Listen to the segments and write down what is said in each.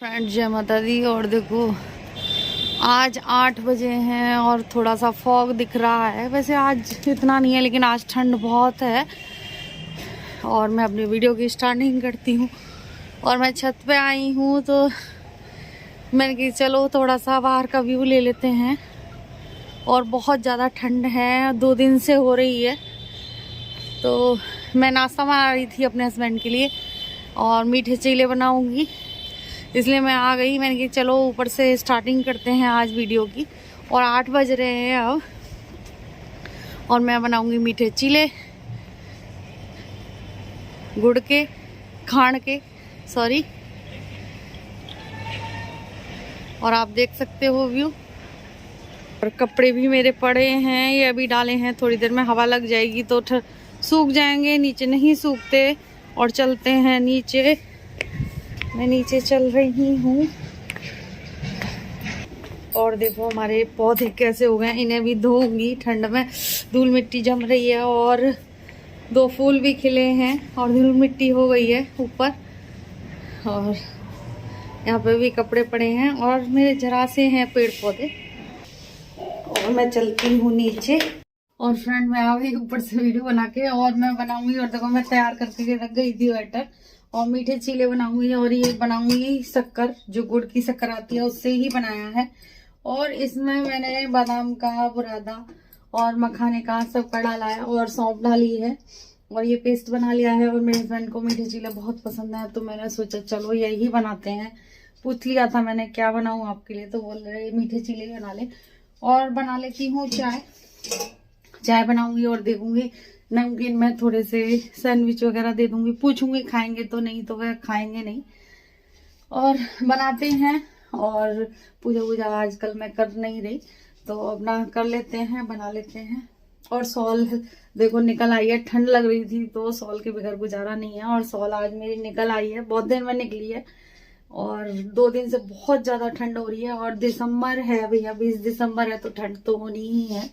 Friend जय माता दी। और देखो आज 8 बजे हैं और थोड़ा सा फॉग दिख रहा है। वैसे आज इतना नहीं है लेकिन आज ठंड बहुत है। और मैं अपनी वीडियो की स्टार्टिंग करती हूँ और मैं छत पे आई हूँ तो मैंने कहा चलो थोड़ा सा बाहर का व्यू ले लेते हैं। और बहुत ज़्यादा ठंड है, 2 दिन से हो रही है। तो मैं नाश्ता बना रही थी अपने हस्बैंड के लिए और मीठे चीले बनाऊंगी, इसलिए मैं आ गई। मैंने कहा चलो ऊपर से स्टार्टिंग करते हैं आज वीडियो की। और 8 बज रहे हैं अब और मैं बनाऊंगी मीठे चीले गुड़ के, खांड के, सॉरी। और आप देख सकते हो व्यू। और कपड़े भी मेरे पड़े हैं, ये अभी डाले हैं, थोड़ी देर में हवा लग जाएगी तो सूख जाएंगे। नीचे नहीं सूखते। और चलते हैं नीचे। मैं नीचे चल रही हूँ और देखो हमारे पौधे कैसे हो गए। इन्हें भी धोऊंगी, ठंड में धूल मिट्टी जम रही है। और 2 फूल भी खिले हैं और धूल मिट्टी हो गई है ऊपर। और यहाँ पे भी कपड़े पड़े हैं और मेरे जरा से हैं पेड़ पौधे। और मैं चलती हूँ नीचे। और फ्रेंड मैं आ गई ऊपर से वीडियो बना के और मैं बनाऊंगी। और देखो मैं तैयार करके रख गई थी बैटर। और मीठे चीले बनाऊंगी और ये बनाऊंगी शक्कर, जो गुड़ की शक्कर आती है उससे ही बनाया है। और इसमें मैंने बादाम का, बुरादा और मखाने का सबका डाला है और सौंफ डाली है और ये पेस्ट बना लिया है। और मेरे हस्बैंड को मीठे चीले बहुत पसंद है तो मैंने सोचा चलो यही बनाते हैं। पूछ लिया था मैंने क्या बनाऊं आपके लिए, तो बोल रहे मीठे चीले बना ले। और बना लेती हूँ चाय बनाऊंगी और देखूंगी नमकीन में थोड़े से सैंडविच वगैरह दे दूंगी। पूछूंगी खाएंगे तो, नहीं तो वह खाएंगे नहीं। और बनाते हैं। और पूजा वूजा आजकल मैं कर नहीं रही तो अपना कर लेते हैं, बना लेते हैं। और सॉल देखो निकल आई है। ठंड लग रही थी तो सॉल के बगैर गुजारा नहीं है। और सॉल आज मेरी निकल आई है, बहुत देर में निकली है। और 2 दिन से बहुत ज्यादा ठंड हो रही है। और दिसंबर है भैया, 20 दिसंबर है तो ठंड तो होनी ही है।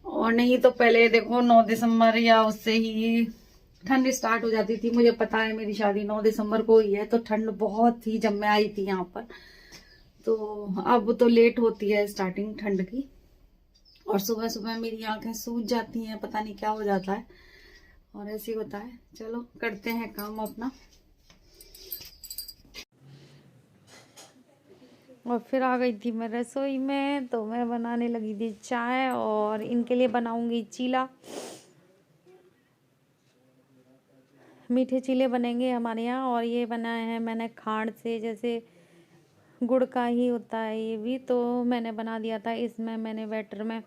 और नहीं तो पहले देखो 9 दिसंबर या उससे ही ठंड स्टार्ट हो जाती थी। मुझे पता है मेरी शादी 9 दिसंबर को हुई है तो ठंड बहुत थी जब मैं आई थी यहाँ पर। तो अब तो लेट होती है स्टार्टिंग ठंड की। और सुबह सुबह मेरी आंखें सूज जाती हैं, पता नहीं क्या हो जाता है और ऐसे ही होता है। चलो करते हैं काम अपना। और फिर आ गई थी मैं रसोई में तो मैं बनाने लगी थी चाय और इनके लिए बनाऊंगी चीला। मीठे चीले बनेंगे हमारे यहाँ। और ये बनाए हैं मैंने खांड से, जैसे गुड़ का ही होता है ये भी, तो मैंने बना दिया था। इसमें मैंने बैटर में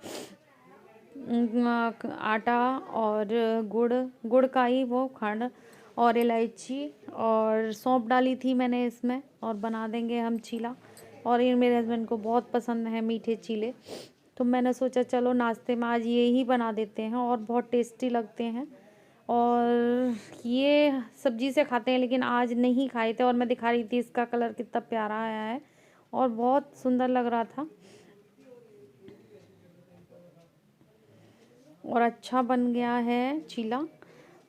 आटा और गुड़ का ही वो खांड और इलायची और सौंफ डाली थी मैंने इसमें। और बना देंगे हम चीला। और ये मेरे हस्बैंड को बहुत पसंद है मीठे चीले, तो मैंने सोचा चलो नाश्ते में आज ये ही बना देते हैं। और बहुत टेस्टी लगते हैं और ये सब्जी से खाते हैं, लेकिन आज नहीं खाए थे। और मैं दिखा रही थी इसका कलर कितना प्यारा आया है और बहुत सुंदर लग रहा था और अच्छा बन गया है चीला।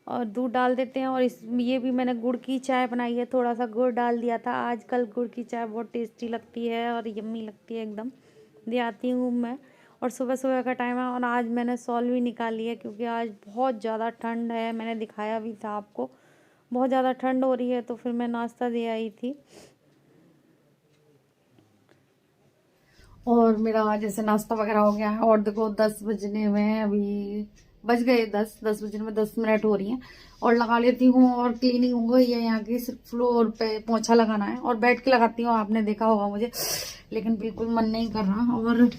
और दूध डाल देते हैं। और ये भी मैंने गुड़ की चाय बनाई है, थोड़ा सा गुड़ डाल दिया था। आजकल गुड़ की चाय बहुत टेस्टी लगती है और यम्मी लगती है एकदम। ले आती हूँ मैं। और सुबह सुबह का टाइम है और आज मैंने सॉल भी निकाली है क्योंकि आज बहुत ज़्यादा ठंड है। मैंने दिखाया भी था आपको, बहुत ज़्यादा ठंड हो रही है तो फिर मैं नाश्ता दे आई थी। और मेरा जैसे नाश्ता वगैरह हो गया है। और देखो 10 बजने में अभी बज गए, 10 बजने में 10 मिनट हो रही हैं। और लगा लेती हूँ और क्लीनिंग हो गई है यहाँ की। सिर्फ फ्लोर पे पोछा लगाना है और बैठ के लगाती हूँ, आपने देखा होगा मुझे, लेकिन बिल्कुल मन नहीं कर रहा। और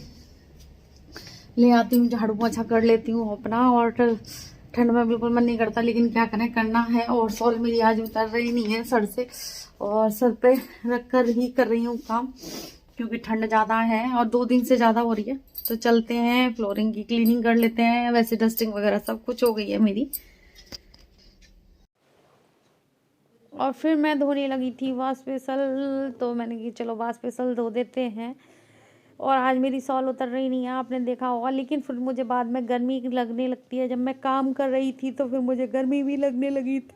ले आती हूँ, झाड़ू पोछा कर लेती हूँ अपना। और ठंड में बिल्कुल मन नहीं करता लेकिन क्या करें, करना है। और सॉल मेरी आज उतर रही नहीं है सर से, और सर पे रख कर ही कर रही हूँ काम क्योंकि ठंड ज़्यादा है और 2 दिन से ज़्यादा हो रही है। तो चलते हैं फ्लोरिंग की क्लीनिंग कर लेते हैं। वैसे डस्टिंग वगैरह सब कुछ हो गई है मेरी। और फिर मैं धोने लगी थी वॉश बेसल, तो मैंने कहा चलो वॉश बेसल धो देते हैं। और आज मेरी सॉल उतर रही नहीं है, आपने देखा होगा। लेकिन फिर मुझे बाद में गर्मी लगने लगती है। जब मैं काम कर रही थी तो फिर मुझे गर्मी भी लगने लगी थी।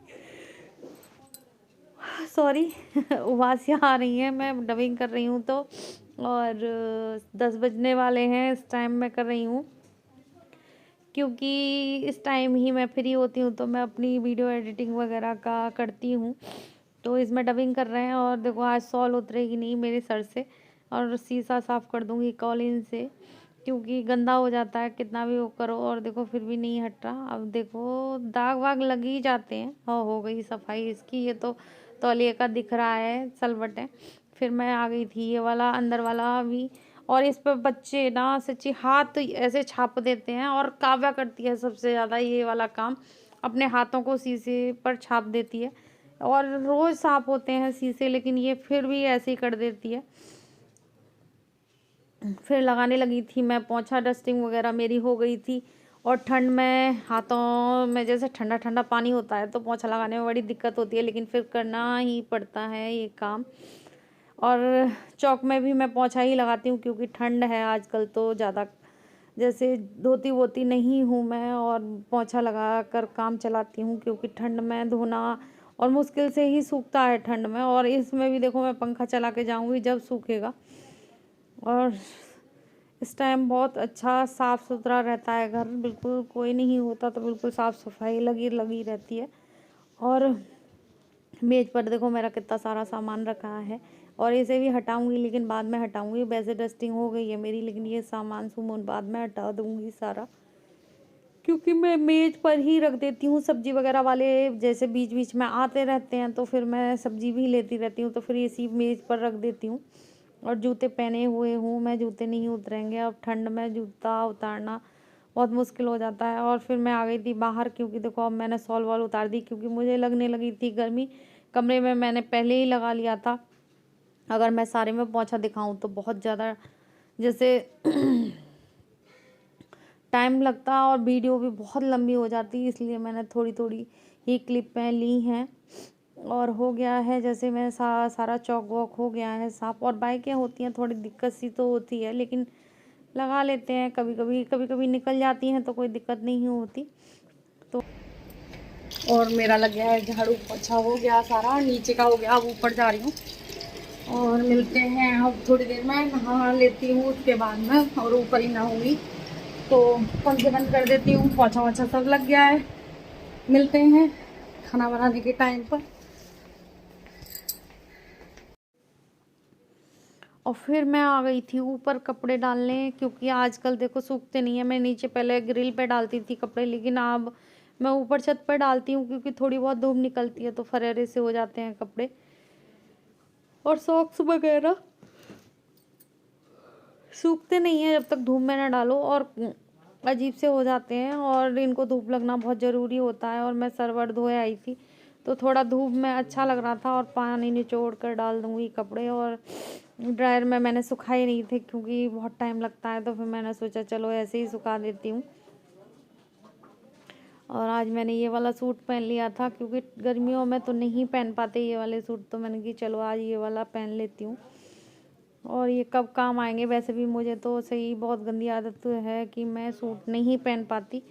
सॉरी उबासियाँ आ रही हैं, मैं डबिंग कर रही हूँ तो। और 10 बजने वाले हैं, इस टाइम मैं कर रही हूँ क्योंकि इस टाइम ही मैं फ्री होती हूँ, तो मैं अपनी वीडियो एडिटिंग वगैरह का करती हूँ। तो इसमें डबिंग कर रहे हैं और देखो आज सॉल उतरेगी नहीं मेरे सर से, और शीशा साफ़ कर दूँगी कॉलिन से क्योंकि गंदा हो जाता है कितना भी वो करो, और देखो फिर भी नहीं हट रहा। अब देखो दाग वाग लग ही जाते हैं। हाँ, हो गई सफाई इसकी। ये तो तौलिए का दिख रहा है सलवटें। फिर मैं आ गई थी ये वाला अंदर वाला भी, और इस पर बच्चे ना सच्ची हाथ ऐसे छाप देते हैं, और काव्या करती है सबसे ज़्यादा ये वाला काम, अपने हाथों को शीशे पर छाप देती है। और रोज़ साफ होते हैं शीशे, लेकिन ये फिर भी ऐसे ही कर देती है। फिर लगाने लगी थी मैं पोंछा, डस्टिंग वगैरह मेरी हो गई थी। और ठंड में हाथों में जैसे ठंडा ठंडा पानी होता है तो पोंछा लगाने में बड़ी दिक्कत होती है, लेकिन फिर करना ही पड़ता है ये काम। और चौक में भी मैं पोंछा ही लगाती हूँ क्योंकि ठंड है आजकल, तो ज़्यादा जैसे धोती वोती नहीं हूँ मैं, और पोंछा लगा कर काम चलाती हूँ क्योंकि ठंड में धोना और मुश्किल से ही सूखता है ठंड में। और इसमें भी देखो मैं पंखा चला के जाऊँगी जब सूखेगा। और इस टाइम बहुत अच्छा साफ़ सुथरा रहता है घर, बिल्कुल कोई नहीं होता तो बिल्कुल साफ़ सफाई लगी लगी रहती है। और मेज़ पर देखो मेरा कितना सारा सामान रखा है, और इसे भी हटाऊंगी लेकिन बाद में हटाऊंगी। वैसे डस्टिंग हो गई है मेरी, लेकिन ये सामान सुमून बाद में हटा दूंगी सारा, क्योंकि मैं मेज़ पर ही रख देती हूँ। सब्जी वगैरह वाले जैसे बीच बीच में आते रहते हैं तो फिर मैं सब्जी भी लेती रहती हूँ, तो फिर इसी मेज़ पर रख देती हूँ। और जूते पहने हुए हूँ मैं, जूते नहीं उतरेंगे अब ठंड में, जूता उतारना बहुत मुश्किल हो जाता है। और फिर मैं आ गई थी बाहर क्योंकि देखो अब मैंने सॉल वॉल उतार दी क्योंकि मुझे लगने लगी थी गर्मी। कमरे में मैंने पहले ही लगा लिया था। अगर मैं सारे में पोंछा दिखाऊं तो बहुत ज़्यादा जैसे टाइम लगता और वीडियो भी बहुत लंबी हो जाती, इसलिए मैंने थोड़ी थोड़ी ही क्लिप में ली हैं। और हो गया है जैसे मैं सारा चौक वॉक हो गया है साफ। और बाइकें होती हैं थोड़ी दिक्कत सी तो होती है, लेकिन लगा लेते हैं। कभी कभी निकल जाती हैं तो कोई दिक्कत नहीं होती। तो और मेरा लग गया है झाड़ू पोछा, हो गया सारा, नीचे का हो गया। अब ऊपर जा रही हूँ और मिलते हैं अब थोड़ी देर में। नहा लेती हूँ उसके बाद में, और ऊपर ही नहाऊंगी तो पंखे बंद कर देती हूँ। पोछा वोछा सब लग गया है। मिलते हैं खाना बनाने के टाइम पर। और फिर मैं आ गई थी ऊपर कपड़े डालने क्योंकि आजकल देखो सूखते नहीं है। मैं नीचे पहले ग्रिल पे डालती थी कपड़े, लेकिन अब मैं ऊपर छत पर डालती हूँ क्योंकि थोड़ी बहुत धूप निकलती है तो फरेरे से हो जाते हैं कपड़े। और सॉक्स वगैरह सूखते नहीं है जब तक धूप में ना डालो, और अजीब से हो जाते हैं, और इनको धूप लगना बहुत ज़रूरी होता है। और मैं सरवर धोए आई थी तो थोड़ा धूप में अच्छा लग रहा था, और पानी निचोड़ कर डाल दूँगी कपड़े। और ड्रायर में मैंने सुखाए नहीं थे क्योंकि बहुत टाइम लगता है, तो फिर मैंने सोचा चलो ऐसे ही सुखा देती हूँ। और आज मैंने ये वाला सूट पहन लिया था क्योंकि गर्मियों में तो नहीं पहन पाते ये वाले सूट, तो मैंने कि चलो आज ये वाला पहन लेती हूँ। और ये कब काम आएंगे। वैसे भी मुझे तो सही बहुत गंदी आदत है कि मैं सूट नहीं पहन पाती,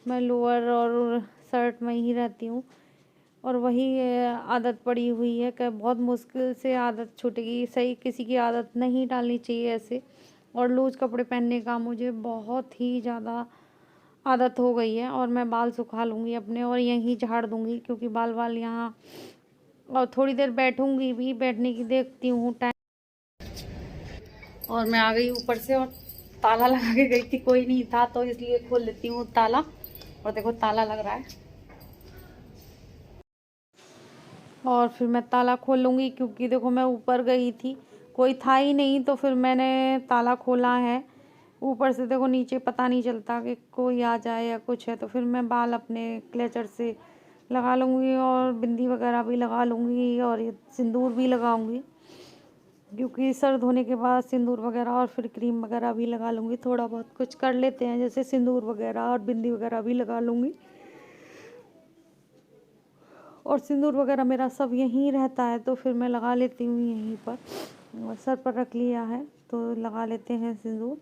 मैं लोअर और शर्ट में ही रहती हूँ। और वही आदत पड़ी हुई है कि बहुत मुश्किल से आदत छूटेगी। सही किसी की आदत नहीं डालनी चाहिए ऐसे। और लूज़ कपड़े पहनने का मुझे बहुत ही ज़्यादा आदत हो गई है। और मैं बाल सुखा लूँगी अपने और यहीं झाड़ दूँगी क्योंकि बाल वाल यहाँ, और थोड़ी देर बैठूँगी भी, बैठने की देखती हूँ टाइम। और मैं आ गई ऊपर से और ताला लगा के गई थी, कोई नहीं था तो इसलिए खोल लेती हूँ ताला। और देखो ताला लग रहा है, और फिर मैं ताला खोल लूँगी क्योंकि देखो मैं ऊपर गई थी, कोई था ही नहीं, तो फिर मैंने ताला खोला है। ऊपर से देखो नीचे पता नहीं चलता कि कोई आ जाए या कुछ है, तो फिर मैं बाल अपने क्लेचर से लगा लूँगी और बिंदी वगैरह भी लगा लूँगी, और ये सिंदूर भी लगाऊँगी क्योंकि सर धोने के बाद सिंदूर वगैरह और फिर क्रीम वगैरह भी लगा लूँगी। थोड़ा बहुत कुछ कर लेते हैं, जैसे सिंदूर वगैरह और बिंदी वगैरह भी लगा लूँगी। और सिंदूर वगैरह मेरा सब यहीं रहता है तो फिर मैं लगा लेती हूँ यहीं पर, और सर पर रख लिया है तो लगा लेते हैं सिंदूर।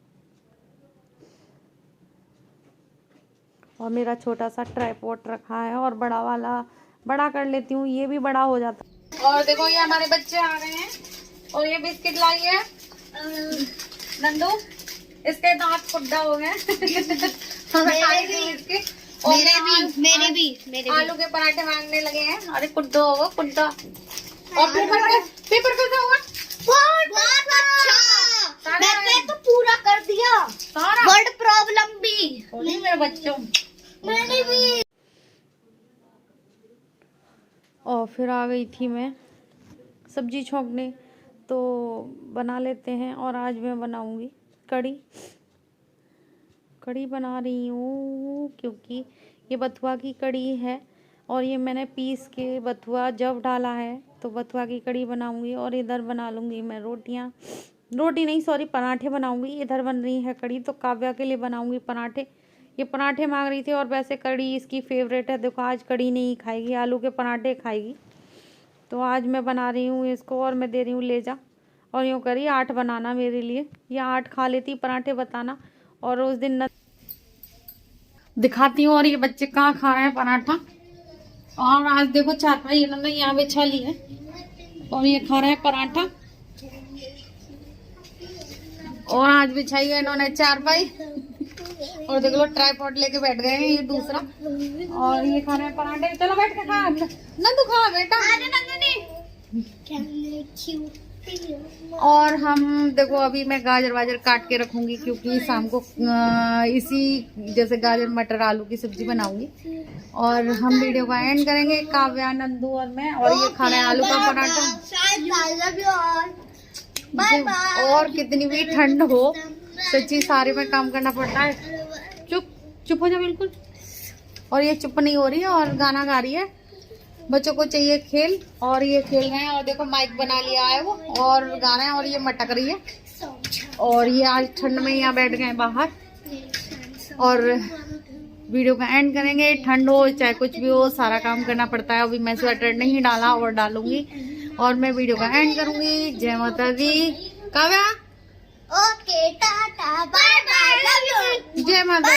और मेरा छोटा सा ट्राइपॉड रखा है, और बड़ा वाला बड़ा कर लेती हूँ, ये भी बड़ा हो जाता है। और देखो ये हमारे बच्चे आ गए हैं और ये बिस्किट लाई है नंदू, इसके दांत फुड्डा हो गए। मेरे भी आलू के पराठे मांगने लगे हैं। अरे कुड्डो होगा कुड्डा। और पेपर कैसा हुआ? बहुत अच्छा, मैंने तो पूरा कर दिया सारा। वर्ड प्रॉब्लम भी नहीं मेरे बच्चों, मैंने भी। और फिर आ गई थी मैं सब्जी छोंकने, तो बना लेते हैं। और आज मैं बनाऊंगी कड़ी बना रही हूँ, क्योंकि ये बथुआ की कड़ी है और ये मैंने पीस के बथुआ जब डाला है, तो बथुआ की कड़ी बनाऊंगी। और इधर बना लूँगी मैं रोटी नहीं सॉरी पराठे बनाऊंगी। इधर बन रही है कड़ी, तो काव्या के लिए बनाऊंगी पराठे। ये पराठे मांग रही थी और वैसे कड़ी इसकी फेवरेट है। देखो आज कड़ी नहीं खाएगी, आलू के पराठे खाएगी, तो आज मैं बना रही हूँ इसको और मैं दे रही हूँ ले जा। और यूँ करी 8 बनाना मेरे लिए, या 8 खा लेती पराठे बताना। और उस दिन दिखाती हूँ। और ये बच्चे कहाँ खा रहे हैं पराठा। और आज देखो चारपाई इन्होंने यहाँ बिछा ली है और ये खा रहे हैं पराठा। और आज बिछाई है इन्होंने चारपाई और देख लो ट्राइपॉड लेके बैठ गए हैं ये दूसरा। और ये खा रहे हैं पराठे। चलो बैठ के खा नंदू, खा बेटा। और हम देखो अभी मैं गाजर वाजर काट के रखूंगी, क्योंकि शाम को इसी जैसे गाजर मटर आलू की सब्जी बनाऊंगी। और हम वीडियो का एंड करेंगे, काव्या नंदू और मैं। और ये खा रहे हैं आलू का पराठा। और कितनी भी ठंड हो, सच्ची सारे में काम करना पड़ता है। चुप हो जा बिल्कुल। और ये चुप नहीं हो रही है और गाना गा रही है। बच्चों को चाहिए खेल और ये खेल रहे हैं। और देखो माइक बना लिया है वो और गा रहे हैं और ये मटक रही है। और ये आज ठंड में यहाँ बैठ गए बाहर। और वीडियो का एंड करेंगे। ठंड हो चाहे कुछ भी हो, सारा काम करना पड़ता है। अभी मैं स्वेटर नहीं डाला और डालूंगी और मैं वीडियो का एंड करूंगी। जय माता दी। Kavya okay tata bye bye love you. जय माता।